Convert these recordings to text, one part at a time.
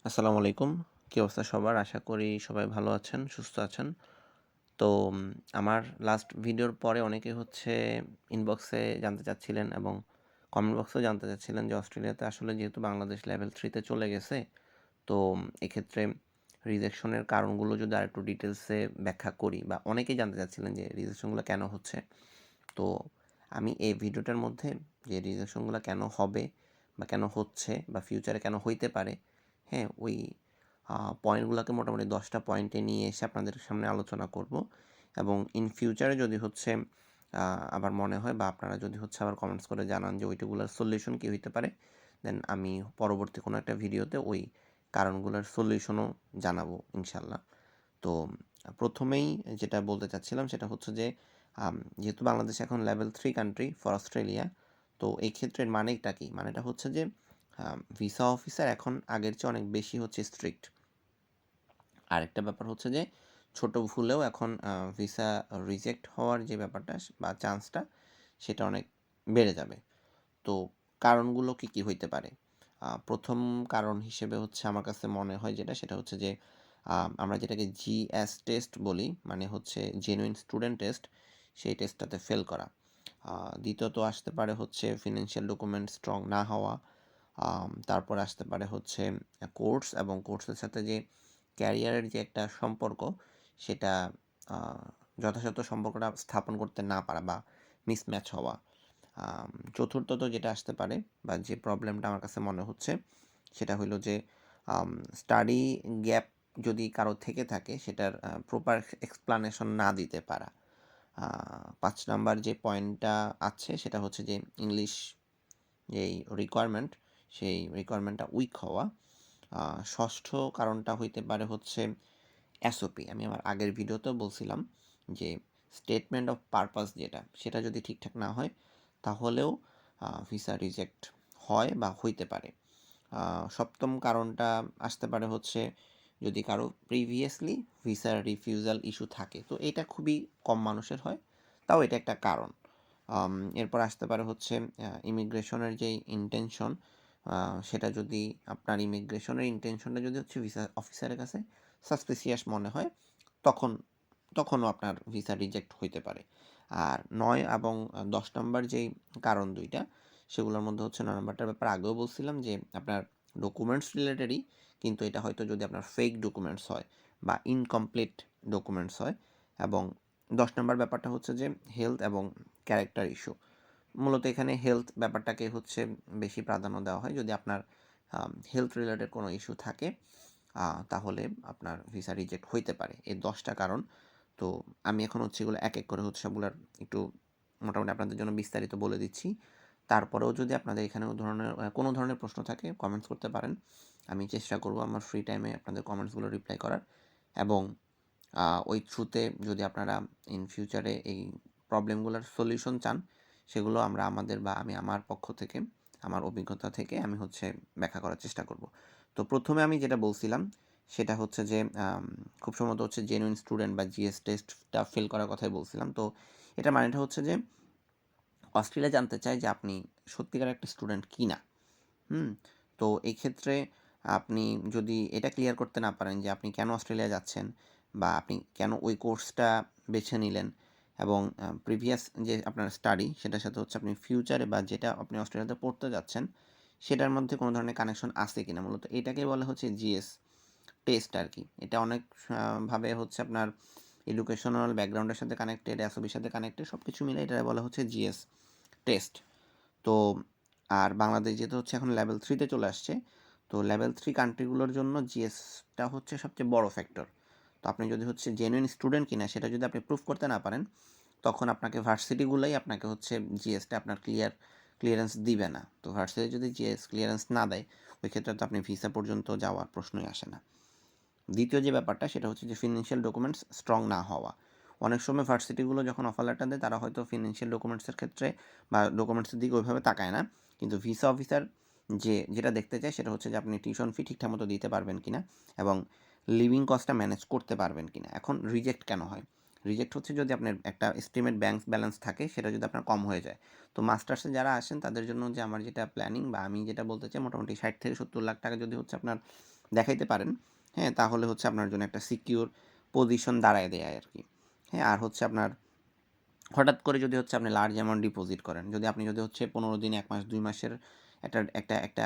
আসসালামু আলাইকুম। কী অবস্থা সবার? আশা করি সবাই ভালো আছেন, সুস্থ আছেন। তো আমার লাস্ট ভিডিওর পরে অনেকে হচ্ছে ইনবক্সে জানতে চাচ্ছিলেন এবং কমেন্ট বক্সেও জানতে চাচ্ছিলেন যে অস্ট্রেলিয়াতে আসলে যেহেতু বাংলাদেশ লেভেল 3 তে চলে গেছে, তো এক্ষেত্রে রিজেকশনের কারণগুলো যদি আরেকটু ডিটেইলসে ব্যাখ্যা করি বা অনেকেই জানতে চাচ্ছিলেন যে রিজেকশনগুলো কেন হচ্ছে। তো আমি এই ভিডিওটার মধ্যে যে রিজেকশনগুলো কেন হবে বা কেন হচ্ছে বা ফিউচারে কেন হইতে পারে, হ্যাঁ? ওই পয়েন্টগুলোকে মোটামুটি 10টা পয়েন্টে নিয়ে এসে আপনাদের সামনে আলোচনা করব এবং ইন ফিউচারে যদি হচ্ছে আবার মনে হয় বা আপনারা যদি হচ্ছে আবার কমেন্টস করে জানান যে ওইটাগুলোর সলিউশন কী হইতে পারে, দেন আমি পরবর্তী কোনো একটা ভিডিওতে ওই কারণগুলোর সলিউশনও জানাবো ইনশাল্লাহ। তো প্রথমেই যেটা বলতে চাচ্ছিলাম সেটা হচ্ছে যে যেহেতু বাংলাদেশ এখন লেভেল 3 কান্ট্রি ফর অস্ট্রেলিয়া, তো এই ক্ষেত্রের মানেটা কি? মানেটা হচ্ছে যে ভিসা অফিসার এখন আগের চেয়ে অনেক বেশি হচ্ছে স্ট্রিক্ট। আরেকটা ব্যাপার হচ্ছে যে ছোট ভুলেও এখন ভিসা রিজেক্ট হওয়ার যে ব্যাপারটা বা চান্সটা সেটা অনেক বেড়ে যাবে। তো কারণগুলো কি, কি হইতে পারে? প্রথম কারণ হিসেবে হচ্ছে আমার কাছে মনে হয় যেটা সেটা হচ্ছে যে আমরা যেটাকে জিএস টেস্ট বলি, মানে হচ্ছে জেনুইন স্টুডেন্ট টেস্ট, সেই টেস্টটাতে ফেল করা। দ্বিতীয়ত আসতে পারে হচ্ছে ফিনান্সিয়াল ডকুমেন্ট স্ট্রং না হওয়া। তারপর আসতে পারে হচ্ছে কোর্স এবং কোর্সের সাথে যে ক্যারিয়ারের যে একটা সম্পর্ক সেটা আ যথাযথ সম্পর্কটা স্থাপন করতে না পারা বা মিসম্যাচ হওয়া। চতুর্থত যেটা আসতে পারে বা যে প্রবলেমটা আমার কাছে মনে হচ্ছে সেটা হইলো যে স্টাডি গ্যাপ যদি কারো থেকে থাকে সেটার প্রপার এক্সপ্লানেশন না দিতে পারা। ৫ নাম্বার যে পয়েন্টটা আছে সেটা হচ্ছে যে ইংলিশ যেই রিকোয়ারমেন্ট সেই রিকোয়ারমেন্টটা উইক হওয়া। ষষ্ঠ কারণটা হইতে পারে হচ্ছে এসওপি। আমি আমার আগের ভিডিওতেও বলছিলাম যে স্টেটমেন্ট অফ পারপাস যেটা সেটা যদি ঠিকঠাক না হয় তাহলেও ভিসা রিজেক্ট হয় বা হইতে পারে। সপ্তম কারণটা আসতে পারে হচ্ছে যদি কারো প্রিভিয়াসলি ভিসার রিফিউজাল ইস্যু থাকে, তো এটা খুবই কম মানুষের হয়, তাও এটা একটা কারণ। এরপর আসতে পারে হচ্ছে ইমিগ্রেশনের যেই ইনটেনশন, সেটা যদি আপনার ইমিগ্রেশনের ইনটেনশনটা যদি হচ্ছে ভিসা অফিসারের কাছে সাসপিসিয়াস মনে হয়, তখন তখনও আপনার ভিসা রিজেক্ট হইতে পারে। আর ৯ এবং ১০ নাম্বার যেই কারণ ২ টা, সেগুলোর মধ্যে হচ্ছে ৯ নাম্বারটার ব্যাপারে আগেও বলছিলাম যে আপনার ডকুমেন্টস রিলেটেডই, কিন্তু এটা হয়তো যদি আপনার ফেক ডকুমেন্টস হয় বা ইনকমপ্লিট ডকুমেন্টস হয়, এবং ১০ নাম্বার ব্যাপারটা হচ্ছে যে হেলথ এবং ক্যারেক্টার ইস্যু। মূলত এখানে হেলথ ব্যাপারটাকে হচ্ছে বেশি প্রাধান্য দেওয়া হয়। যদি আপনার হেলথ রিলেটেড কোনো ইস্যু থাকে, তাহলে আপনার ভিসা রিজেক্ট হইতে পারে। এই ১০টা কারণ। তো আমি এখন হচ্ছে এগুলো এক, এক করে হচ্ছে সবগুলার একটু মোটামুটি আপনাদের জন্য বিস্তারিত বলে দিচ্ছি। তারপরেও যদি আপনাদের এখানে কোনো ধরনের প্রশ্ন থাকে কমেন্টস করতে পারেন। আমি চেষ্টা করব আমার ফ্রি টাইমে আপনাদের কমেন্টসগুলো রিপ্লাই করার, এবং ওই থ্রুতে যদি আপনারা ইন ফিউচারে এই প্রবলেমগুলোর সলিউশন চান, সেগুলো আমরা আমাদের বা আমি আমার পক্ষ থেকে, আমার অভিজ্ঞতা থেকে আমি হচ্ছে ব্যাখ্যা করার চেষ্টা করব। তো প্রথমে আমি যেটা বলছিলাম সেটা হচ্ছে যে খুব সম্ভবত হচ্ছে জেনুইন স্টুডেন্ট বা জিএস টেস্টটা ফেল করার কথাই বলছিলাম। তো এটার মানেটা হচ্ছে যে অস্ট্রেলিয়া জানতে চায় যে আপনি সত্যিকার একটা স্টুডেন্ট কিনা। হুম? তো এই ক্ষেত্রে আপনি যদি এটা ক্লিয়ার করতে না পারেন যে আপনি কেন অস্ট্রেলিয়া যাচ্ছেন বা আপনি কেন ওই কোর্সটা বেছে নিলেন, এবং প্রিভিয়াস যে আপনার স্টাডি সেটার সাথে হচ্ছে আপনি ফিউচারে বা যেটা আপনি অস্ট্রেলিয়াতে পড়তে যাচ্ছেন সেটার মধ্যে কোনো ধরনের কানেকশন আছে কিনা, মূলত এটাকেই বলা হচ্ছে জিএস টেস্ট আরকি। এটা অনেক ভাবে হচ্ছে আপনার এডুকেশনাল ব্যাকগ্রাউন্ডের সাথে কানেক্টেড, এসওবির সাথে কানেক্টেড, সবকিছু মিলে এটাকে বলা হচ্ছে জিএস টেস্ট। তো আর বাংলাদেশ যেহেতু হচ্ছে এখন লেভেল 3 তে চলে আসছে, তো লেভেল 3 কান্ট্রিগুলোর জন্য জিএসটা হচ্ছে সবচেয়ে বড় ফ্যাক্টর। তো আপনি যদি হচ্ছে জেনুইন স্টুডেন্ট কিনা সেটা যদি আপনি প্রুফ করতে না পারেন, তখন আপনাকে ভার্সিটিগুলোই আপনাকে হচ্ছে জিএসটা আপনার ক্লিয়ারেন্স দিবে না। তো ভার্সিটি যদি জিএস ক্লিয়ারেন্স না দেয়, ওই ক্ষেত্রে তো আপনি ভিসা পর্যন্ত যাওয়ার প্রশ্নই আসে না। দ্বিতীয় যে ব্যাপারটা সেটা হচ্ছে যে ফিনান্সিয়াল ডকুমেন্টস স্ট্রং না হওয়া। অনেক সময় ভার্সিটিগুলো যখন অফার লেটার দেয় তারা হয়তো ফিনান্সিয়াল ডকুমেন্টসের ক্ষেত্রে বা ডকুমেন্টসের দিকে ওইভাবে তাকায় না। কিন্তু ভিসা অফিসার যেটা দেখতে চায় সেটা হচ্ছে যে আপনি টিউশন ফি ঠিকঠাক মতো দিতে পারবেন কিনা এবং লিভিং কস্টটা ম্যানেজ করতে পারবেন কিনা। এখন রিজেক্ট কেন হয়? রিজেক্ট হচ্ছে যদি আপনার একটা এস্টিমেট ব্যাংক ব্যালেন্স থাকে সেটা যদি আপনার কম হয়ে যায়। তো মাস্টার্সে যারা আসেন তাদের জন্য যে আমার যেটা প্ল্যানিং বা আমি যেটা বলতে চাই, মোটামুটি ৬০ থেকে ৭০ লাখ টাকা যদি হচ্ছে আপনার দেখাইতে পারেন, হ্যাঁ, তাহলে হচ্ছে আপনার জন্য একটা সিকিউর পজিশন দাঁড়ায় দেয় আর কি। হ্যাঁ, আর হচ্ছে আপনার হঠাৎ করে যদি হচ্ছে আপনি লার্জ অ্যামাউন্ট ডিপোজিট করেন, আপনি যদি হচ্ছে 15 দিন, 1 মাস, 2 মাসের একটা একটা একটা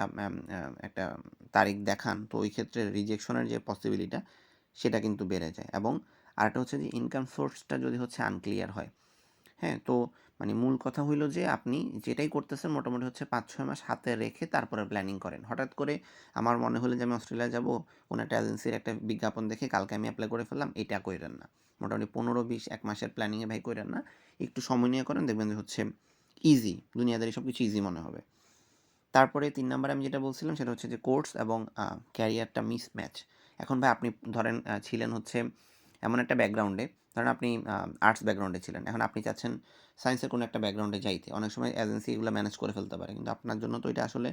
একটা তারিখ দেখান, তো ওই ক্ষেত্রে রিজেকশনের যে পসিবিলিটিটা সেটা কিন্তু বেড়ে যায়। এবং আরেকটা হচ্ছে যে ইনকাম সোর্সটা যদি হচ্ছে আনক্লিয়ার হয়, হ্যাঁ, তো মানে মূল কথা হইল যে আপনি যেটাই করতেছেন মোটামুটি হচ্ছে 5-6 মাস হাতে রেখে তারপরে প্ল্যানিং করেন। হঠাৎ করে আমার মনে হলো যে আমি অস্ট্রেলিয়া যাব, কোনো একটা এজেন্সির একটা বিজ্ঞাপন দেখে কালকে আমি এপ্লাই করে ফেললাম, এটা কইরেন না। মোটামুটি 15-20 1 মাসের প্ল্যানিংয়ে ভাই কইরেন না। একটু সময় নিয়ে করেন, দেখবেন যে হচ্ছে ইজি, দুনিয়াদারি সব কিছু ইজি মনে হবে। তারপরে 3 নাম্বারে আমি যেটা বলছিলাম সেটা হচ্ছে যে কোর্স এবং ক্যারিয়ারটা মিসম্যাচ। এখন ভাই আপনি ধরেন ছিলেন হচ্ছে এমন একটা ব্যাকগ্রাউন্ডে, ধরেন আপনি আর্টস ব্যাকগ্রাউন্ডে ছিলেন। এখন আপনি চাচ্ছেন সায়েন্সের কোনো একটা ব্যাকগ্রাউন্ডে যাইতে। অনেক সময় এজেন্সি এগুলো ম্যানেজ করে ফেলতে পারে। কিন্তু আপনার জন্য তো এটা আসলে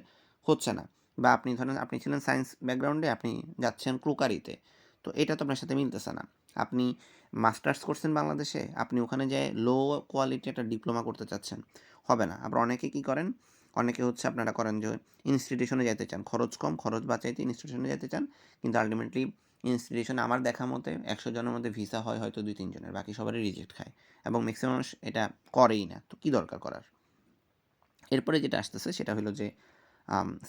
হচ্ছে না। বা আপনি ধরেন আপনি ছিলেন সায়েন্স ব্যাকগ্রাউন্ডে, আপনি যাচ্ছেন ক্রুকারিতে। তো এটা তো আপনার সাথে মিলতেছে না। আপনি মাস্টার্স করছেন বাংলাদেশে, আপনি ওখানে যেয়ে লো কোয়ালিটি একটা ডিপ্লোমা করতে চাচ্ছেন। হবে না। আবার অনেকে কি করেন, অনেকে হচ্ছে আপনারা করেন যে ইনস্টিটিউশনে যাইতে চান, খরচ কম, খরচ বাঁচাইতে ইনস্টিটিউশনে যেতে চান, কিন্তু আলটিমেটলি ইনস্টিটিউশনে আমার দেখা মতে 100 জনের মধ্যে ভিসা হয় হয়তো 2-3 জনের, বাকি সবারই রিজেক্ট খায় এবং ম্যাক্সিমাম এটা করেই না। তো কী দরকার করার? এরপরে যেটা আসতেছে সেটা হলো যে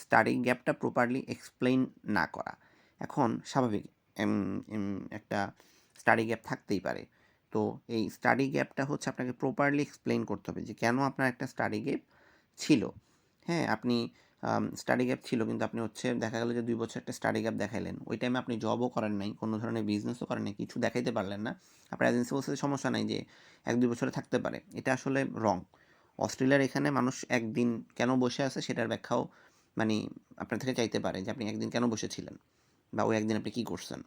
স্টাডি গ্যাপটা প্রপারলি এক্সপ্লেইন না করা। এখন স্বাভাবিক একটা স্টাডি গ্যাপ থাকতেই পারে। তো এই স্টাডি গ্যাপটা হচ্ছে আপনাকে প্রপারলি এক্সপ্লেইন করতে হবে যে কেন আপনার একটা স্টাডি গ্যাপ ছিল। হ্যাঁ, আপনি স্টাডি গ্যাপ ছিল কিন্তু আপনি হচ্ছে দেখা গেল যে 2 বছর একটা স্টাডি গ্যাপ দেখাইলেন। ওই টাইমে আপনি জবও করেন নাই, কোনো ধরনের বিজনেসও করেন নাই, কিছু দেখাইতে পারলেন না। আপনার এজেন্সি বলছে যে সমস্যা নাই, যে 1-2 বছরে থাকতে পারে। এটা আসলে রং। অস্ট্রেলিয়ার এখানে মানুষ একদিন কেন বসে আছে সেটার ব্যাখ্যাও মানে আপনার থেকে চাইতে পারে যে আপনি একদিন কেন বসেছিলেন বা ওই একদিন আপনি কী করছেন।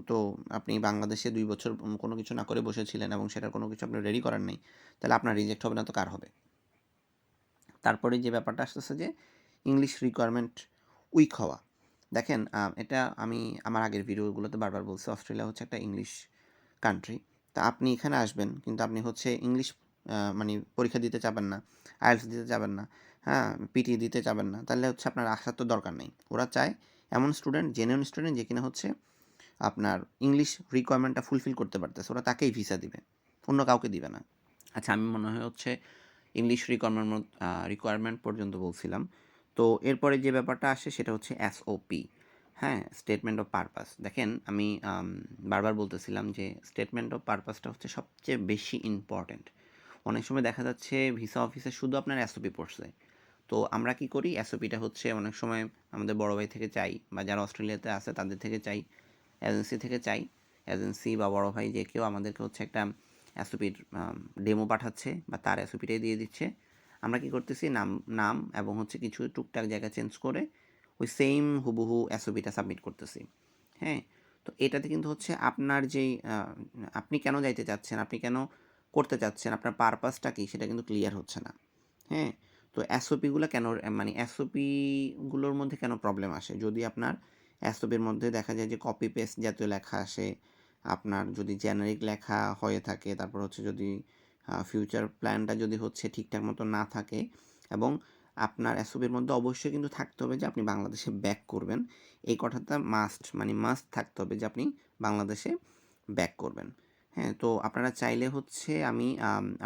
তো আপনি বাংলাদেশে 2 বছর কোনো কিছু না করে বসেছিলেন এবং সেটার কোনো কিছু আপনি রেডি করেন নাই, তাহলে আপনার রিজেক্ট হবে না তো কার হবে? তারপরে যে ব্যাপারটা আসতেছে যে ইংলিশ রিকোয়ারমেন্ট উইক হওয়া। দেখেন এটা আমি আমার আগের ভিডিওগুলোতে বারবার বলছি, অস্ট্রেলিয়া হচ্ছে একটা ইংলিশ কান্ট্রি। তা আপনি এখানে আসবেন কিন্তু আপনি হচ্ছে ইংলিশ মানে পরীক্ষা দিতে চাবেন না, আইএলটিএস দিতে চাবেন না, হ্যাঁ, পিটি দিতে চাবেন না, তাহলে হচ্ছে আপনার আসার তো দরকার নেই। ওরা চায় এমন স্টুডেন্ট, জেনুইন স্টুডেন্ট যে কিনা হচ্ছে আপনার ইংলিশ রিকোয়ারমেন্টটা ফুলফিল করতে পারতেছে, ওরা তাকেই ভিসা দিবে, অন্য কাউকে দিবে না। আচ্ছা, আমি মনে হয় হচ্ছে ইংলিশ রিকোয়ারমেন্ট পর্যন্ত বলছিলাম। তো এরপরে যে ব্যাপারটা আসে সেটা হচ্ছে এসওপি, হ্যাঁ, স্টেটমেন্ট অফ পারপাস। দেখেন আমি বারবার বলতেছিলাম যে স্টেটমেন্ট অফ পারপাসটা হচ্ছে সবচেয়ে বেশি ইম্পর্ট্যান্ট। অনেক সময় দেখা যাচ্ছে ভিসা অফিসে শুধু আপনার এসওপি পড়ছে। তো আমরা কি করি, এসওপিটা হচ্ছে অনেক সময় আমাদের বড় ভাই থেকে চাই বা যারা অস্ট্রেলিয়াতে আছে তাদের থেকে চাই, এজেন্সি থেকে চাই। এজেন্সি বা বড় ভাই যে কেউ আমাদেরকে হচ্ছে একটা এসওপির ডেমো পাঠাচ্ছে বা তার এসওপিটাই দিয়ে দিচ্ছে। আমরা কি করতেছি, নাম নাম এবং হচ্ছে কিছু টুকটাক জায়গা চেঞ্জ করে ওই সেম হুবহু এসওপিটা সাবমিট করতেছি। হ্যাঁ, তো এটাতে কিন্তু হচ্ছে আপনার যেই আপনি কেন যাইতে চাচ্ছেন, আপনি কেন করতে চাচ্ছেন, আপনার পারপাসটা কী সেটা কিন্তু ক্লিয়ার হচ্ছে না। হ্যাঁ, তো এসওপিগুলো কেন মানে এসওপিগুলোর মধ্যে কেন প্রবলেম আসে? যদি আপনার এসওপির মধ্যে দেখা যায় যে কপি পেস্ট জাতীয় লেখা আসে, আপনার যদি জেনারিক লেখা হয়ে থাকে, তারপর হচ্ছে যদি ফিউচার প্ল্যানটা যদি হচ্ছে ঠিকঠাক মতো না থাকে, এবং আপনার এসওপির মধ্যে অবশ্যই কিন্তু থাকতে হবে যে আপনি বাংলাদেশে ব্যাক করবেন। এই কথাটা মাস্ট, মানে মাস্ট থাকতে হবে যে আপনি বাংলাদেশে ব্যাক করবেন। হ্যাঁ, তো আপনারা চাইলে হচ্ছে আমি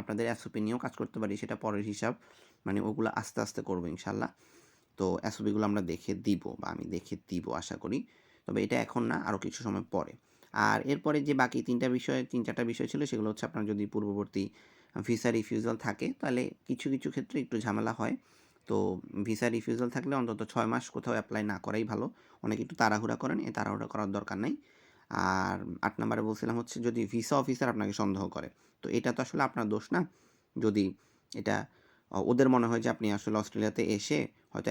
আপনাদের এসওপি নিয়েও কাজ করতে পারি, সেটা পরের হিসাব। মানে ওগুলো আস্তে আস্তে করবো ইনশাল্লাহ। তো এসওপিগুলো আমরা দেখে দিব বা আমি দেখে দিব আশা করি। তবে এটা এখন না, আরও কিছু সময় পরে। আর এরপরে যে বাকি 3-4টা বিষয় ছিল সেগুলো হচ্ছে আপনার যদি পূর্ববর্তী ভিসা রিফিউজাল থাকে তাহলে কিছু কিছু ক্ষেত্রে একটু ঝামেলা হয়। তো ভিসা রিফিউজাল থাকলে অন্তত 6 মাস কোথাও অ্যাপ্লাই না করাই ভালো। অনেকে একটু তাড়াহুড়া করেন, এই তাড়াহুড়া করার দরকার নাই। আর 8 নাম্বারে বলছিলাম হচ্ছে যদি ভিসা অফিসার আপনাকে সন্দেহ করে, তো এটা তো আসলে আপনার দোষ না। যদি এটা ওদের মনে হয় যে আপনি আসলে অস্ট্রেলিয়াতে এসে হয়তো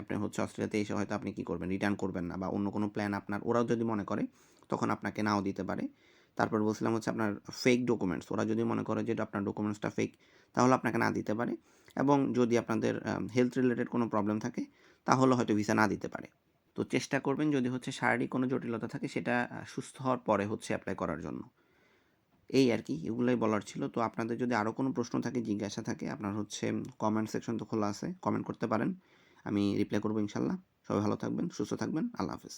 আপনি হচ্ছে অস্ট্রেলিয়াতে এসে হয়তো আপনি কী করবেন, রিটার্ন করবেন না বা অন্য কোনো প্ল্যান আপনার, ওরাও যদি মনে করে তখন আপনাকে নাও দিতে পারে। তারপর বলছিলাম হচ্ছে আপনার ফেক ডকুমেন্টস, ওরা যদি মনে করে যে আপনার ডকুমেন্টসটা ফেক, তাহলে আপনাকে না দিতে পারে। এবং যদি আপনাদের হেলথ রিলেটেড কোনো প্রবলেম থাকে তাহলে হয়তো ভিসা না দিতে পারে। তো চেষ্টা করবেন যদি হচ্ছে শারীরিক কোনো জটিলতা থাকে সেটা সুস্থ হওয়ার পরে হচ্ছে অ্যাপ্লাই করার জন্য। এই আর কি, এগুলোই বলার ছিল। তো আপনাদের যদি আরও কোনো প্রশ্ন থাকে, জিজ্ঞাসা থাকে, আপনার হচ্ছে কমেন্ট সেকশন তো খোলা আছে, কমেন্ট করতে পারেন। আমি রিপ্লাই করবো ইনশাল্লাহ। সবাই ভালো থাকবেন, সুস্থ থাকবেন। আল্লাহ হাফেজ।